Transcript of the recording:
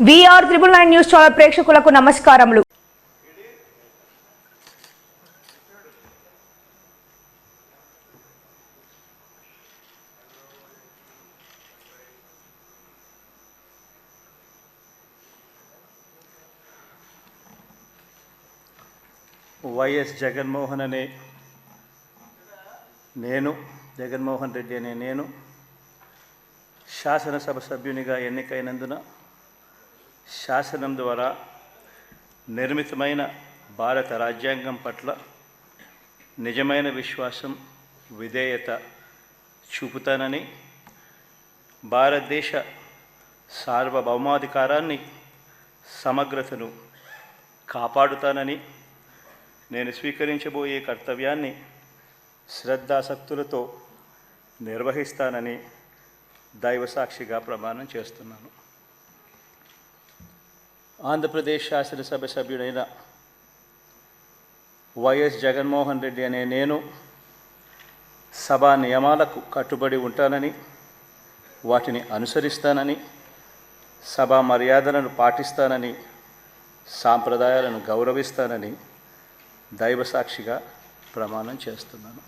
VR999 news channel ప్రేక్షకులకు నమస్కారములు. YS Jaganmohan అనే నేను జగన్మోహన్ రెడ్డి అనే నేను శాసనసభ సభ్యునిగా ఎన్నికైనందున శాసనం ద్వారా నిర్మితమైన భారత రాజ్యాంగం పట్ల నిజమైన విశ్వాసం విధేయత చూపుతానని, భారతదేశ సార్వభౌమాధికారాన్ని సమగ్రతను కాపాడుతానని, నేను స్వీకరించబోయే కర్తవ్యాన్ని శ్రద్ధాసక్తులతో నిర్వహిస్తానని దైవసాక్షిగా ప్రమాణం చేస్తున్నాను. ఆంధ్రప్రదేశ్ శాసనసభ సభ్యుడైన వైఎస్ జగన్మోహన్ రెడ్డి అనే నేను సభా నియమాలకు కట్టుబడి ఉంటానని, వాటిని అనుసరిస్తానని, సభా మర్యాదలను పాటిస్తానని, సాంప్రదాయాలను గౌరవిస్తానని దైవసాక్షిగా ప్రమాణం చేస్తున్నాను.